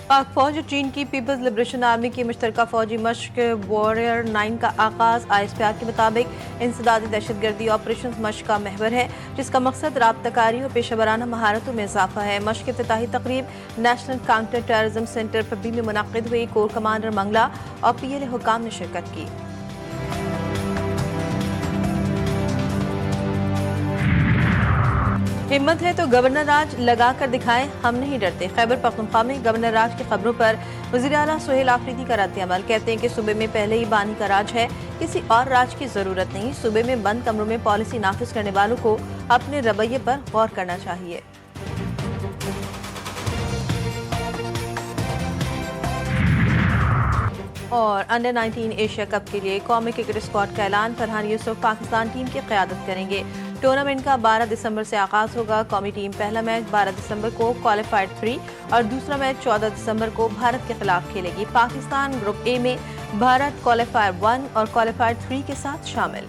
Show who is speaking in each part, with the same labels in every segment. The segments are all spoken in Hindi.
Speaker 1: पाक फौज और चीन की पीपल्स लिबरेशन आर्मी की मुश्तरका फौजी मश्क वॉरियर 9 का आगाज ISPR के मुताबिक इंसदादी दहशतगर्दी ऑपरेशन मश्क का महवर है, जिसका मकसद राब्ताकारी और पेशा वराना महारतों में इजाफा है। मश्क की इफ्तिताही तकरीब नेशनल काउंटर टेररिज्म सेंटर पब्बी में मुनक्किद हुई। कोर कमांडर मंगला और PLA हुकाम ने शिरकत की। हिम्मत है तो गवर्नर राज लगा कर दिखाएं, हम नहीं डरते। खैबर पख्तूनख्वा में गवर्नर राज की खबरों पर वज़ीर आला सुहेल आफरीदी का रद्द-ए-अमल। कहते हैं कि सूबे में पहले ही बानी का राज है, किसी और राज की जरूरत नहीं। सूबे में बंद कमरों में पॉलिसी नाफिज करने वालों को अपने रवैये पर गौर करना चाहिए। और अंडर 19 एशिया कप के लिए कौमी क्रिकेट स्क्वाड का ऐलान। फरहान यूसुफ पाकिस्तान टीम की क़यादत करेंगे। टूर्नामेंट का 12 दिसंबर से आगाज होगा। कौमी टीम पहला मैच 12 दिसंबर को क्वालिफाइड 3 और दूसरा मैच 14 दिसंबर को भारत के खिलाफ खेलेगी। पाकिस्तान ग्रुप ए में भारत क्वालिफायर 1 और क्वालिफायर 3 के साथ शामिल।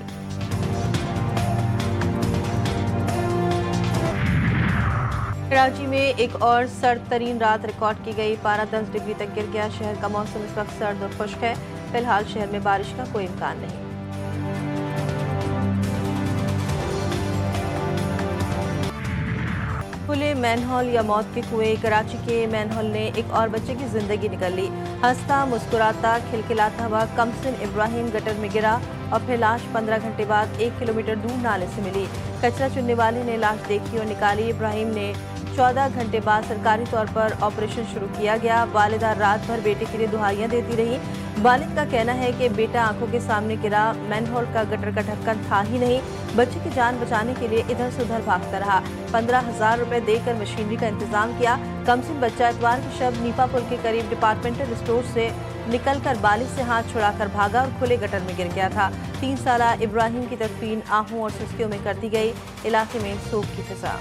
Speaker 1: कराची में एक और सर्द तरीन रात रिकॉर्ड की गई। पारा 10 डिग्री तक गिर गया। शहर का मौसम इस वक्त सर्द और खुश्क है। फिलहाल शहर में बारिश का कोई इम्कान नहीं। खुले मैनहोल या मौत के कुएं। कराची के मैनहोल ने एक और बच्चे की जिंदगी निकाल ली। हंसता मुस्कुराता खिलखिलाता हुआ कमसिन इब्राहिम गटर में गिरा और फिर लाश 15 घंटे बाद 1 किलोमीटर दूर नाले से मिली। कचरा चुनने वाले ने लाश देखी और निकाली। इब्राहिम ने 14 घंटे बाद सरकारी तौर पर ऑपरेशन शुरू किया गया। वालिदा रात भर बेटे के लिए दुहाइयां देती रही। वालिद का कहना है कि बेटा आंखों के सामने गिरा। मैनहोल का गटर का ढक्कन था ही नहीं। बच्चे की जान बचाने के लिए इधर से उधर भागता रहा। 15,000 रुपए देकर मशीनरी का इंतजाम किया। कमसिन बच्चा इतवार की शब नीपा पुल के करीब डिपार्टमेंटल स्टोर से निकलकर बालिश से हाथ छुड़ाकर भागा और खुले गटर में गिर गया था। 3 साला इब्राहिम की तदफीन आहू और सुस्तियों में कर दी गई। इलाके में शोक की फिजा।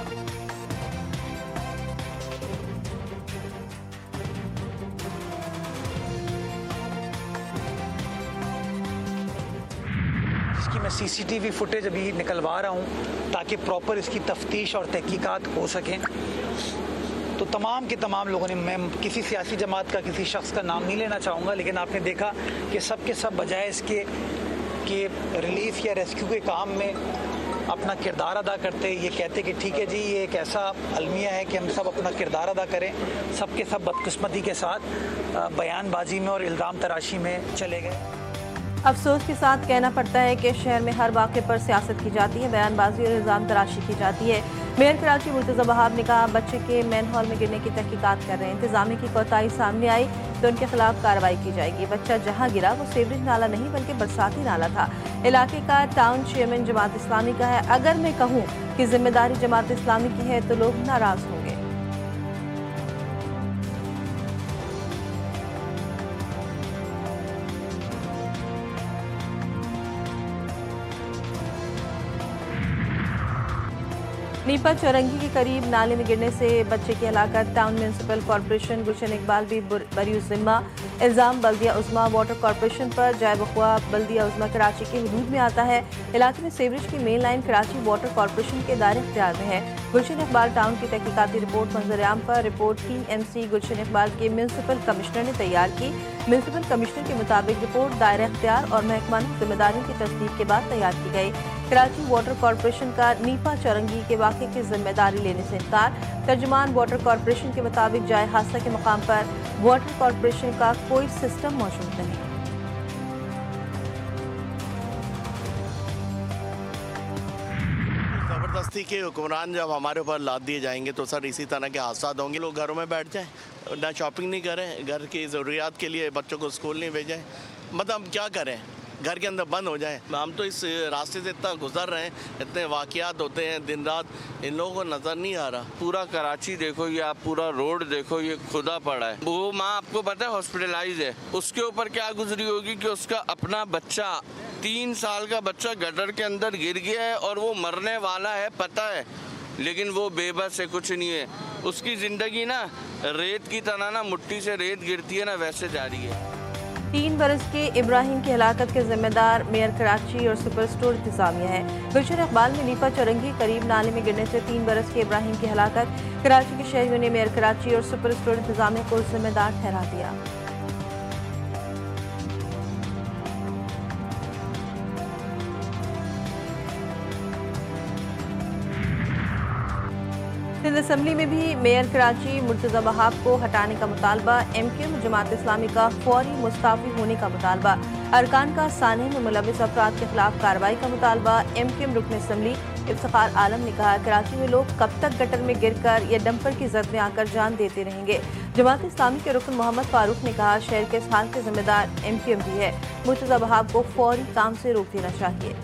Speaker 2: इसकी मैं CCTV फुटेज अभी निकलवा रहा हूँ ताकि प्रॉपर इसकी तफ्तीश और तहकीकात हो सकें। तो तमाम के तमाम लोगों ने, मैं किसी सियासी जमात का किसी शख्स का नाम नहीं लेना चाहूँगा, लेकिन आपने देखा कि सब के सब बजाय इसके कि रिलीफ या रेस्क्यू के काम में अपना किरदार अदा करते, ये कहते कि ठीक है जी, ये एक ऐसा अलमिया है कि हम सब अपना किरदार अदा करें। सब के सब बदकिस्मती के साथ बयानबाजी में और इल्ज़ाम तराशी में चले गए।
Speaker 1: अफसोस के साथ कहना पड़ता है कि शहर में हर वाक़े पर सियासत की जाती है, बयानबाजी और इल्ज़ाम तराशी की जाती है। मेयर कराची मुर्तज़ा वहाब ने कहा, बच्चे के मैन हॉल में गिरने की तहकीकात कर रहे हैं। इंतजामिया की कोताही सामने आई तो उनके खिलाफ कार्रवाई की जाएगी। बच्चा जहां गिरा वो सीवरेज नाला नहीं बल्कि बरसाती नाला था। इलाके का टाउन चेयरमैन जमात इस्लामी का है। अगर मैं कहूँ कि जिम्मेदारी जमात इस्लामी की है तो लोग नाराज होंगे। नीपा चौरंगी के करीब नाले में गिरने से बच्चे की हलाकत। टाउन म्यूनसिपल कॉर्पोरेशन गुलशन इकबाल भी बरी जिम्मा। इल्ज़ाम बल्दिया उज़्मा वाटर कॉर्पोरेशन पर। जाए बख्वा बल्दिया उज़्मा कराची के हदूद में आता है। इलाके में सीवरेज की main line Karachi water corporation के दायरे इख्तियार में है। गुलशन इकबाल टाउन की तहकीकाती रिपोर्ट मंजर-ए-आम पर। रिपोर्ट TMC गुलशन इकबाल के म्यूनसिपल कमिश्नर ने तैयार की। म्यूनसिपल कमिश्नर के मुताबिक रिपोर्ट दायरे इख्तियार और महकमा जिम्मेदारियों की तस्दीक के बाद तैयार की गई। कराची वाटर कॉर्पोरेशन का नीपा चौरंगी के वाक़े की जिम्मेदारी लेने से इनकार। तर्जुमान वाटर कॉर्पोरेशन के मुताबिक जाए हादसा के मकाम पर वाटर कॉर्पोरेशन का कोई सिस्टम मौजूद नहीं।
Speaker 3: ज़बरदस्ती के हुक्मरान जब हमारे ऊपर लाद दिए जाएंगे तो सर इसी तरह के हादसा होंगे। लोग घरों में बैठ जाएं, ना शॉपिंग नहीं करें, घर की ज़रूरियात के लिए बच्चों को स्कूल नहीं भेजें, मतलब हम क्या करें, घर के अंदर बंद हो जाएं। हम तो इस रास्ते से इतना गुजर रहे हैं, इतने वाक़यात होते हैं दिन रात, इन लोगों को नज़र नहीं आ रहा।
Speaker 4: पूरा कराची देखो, ये आप पूरा रोड देखो, ये खुदा पड़ा है। वो माँ आपको पता है हॉस्पिटलाइज है, उसके ऊपर क्या गुजरी होगी कि उसका अपना बच्चा 3 साल का बच्चा गटर के अंदर गिर गया है और वो मरने वाला है, पता है, लेकिन वो बेबस है, कुछ नहीं है। उसकी ज़िंदगी ना रेत की तरह ना, मुट्ठी से रेत गिरती है ना, वैसे जा रही है।
Speaker 1: 3 बरस के इब्राहिम की हलाकत के जिम्मेदार मेयर कराची और सुपर स्टोर इंतजामिया है। गुलशन इकबाल में लीपा चौरंगी करीब नाले में गिरने से 3 बरस के इब्राहिम की हलाकत। कराची के शहरियों ने मेयर कराची और सुपर स्टोर इंतजामिया को जिम्मेदार ठहरा दिया। सिंध असम्बली में भी मेयर कराची मुर्तज़ा वहाब को हटाने का मुतालबा। MQM जमात इस्लामी का फौरी मुस्ताफी होने का मुतालबा। अरकान का साने में मुलविस अफराद के खिलाफ कार्रवाई का मुतालबा। MQM रुकन असम्बली इफ्तिखार आलम ने कहा, कराची में लोग कब तक गटर में गिरकर या डंपर की जद में आकर जान देते रहेंगे। जमात इस्लामी के रुकन मोहम्मद फारूक ने कहा, शहर के इस हाल के जिम्मेदार MQM भी है। मुर्तज़ा वहाब को फौरी काम से रोक देना चाहिए।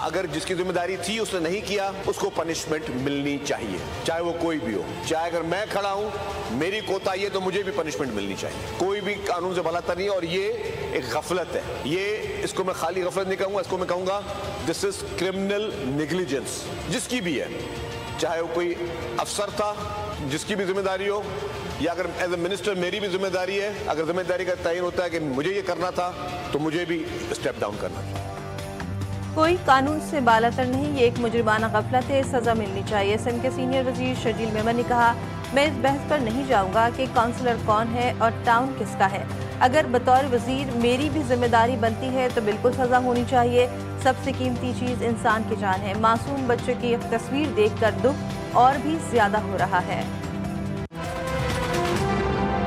Speaker 5: अगर जिसकी जिम्मेदारी थी उसने नहीं किया, उसको पनिशमेंट मिलनी चाहिए, चाहे वो कोई भी हो। चाहे अगर मैं खड़ा हूं, मेरी कोताही है, तो मुझे भी पनिशमेंट मिलनी चाहिए। कोई भी कानून से भलाता नहीं है, और ये एक गफलत है। ये इसको मैं खाली गफलत नहीं कहूंगा, इसको मैं कहूंगा दिस इज क्रिमिनल नेग्लिजेंस, जिसकी भी है, चाहे वो कोई अफसर था जिसकी भी जिम्मेदारी हो, या अगर एज ए मिनिस्टर मेरी भी जिम्मेदारी है। अगर जिम्मेदारी का तयन होता है कि मुझे ये करना था, तो मुझे भी स्टेप डाउन करना चाहिए।
Speaker 1: कोई कानून से बालातर नहीं, ये एक मुजरिमाना गफलत है, सजा मिलनी चाहिए। सिंध के सीनियर वजीर शर्जील मेमन ने कहा, मैं इस बहस पर नहीं जाऊंगा कि काउंसलर कौन है और टाउन किसका है। अगर बतौर वजीर मेरी भी जिम्मेदारी बनती है तो बिल्कुल सजा होनी चाहिए। सबसे कीमती चीज़ इंसान की जान है। मासूम बच्चे की तस्वीर देखकर दुख और भी ज्यादा हो रहा है।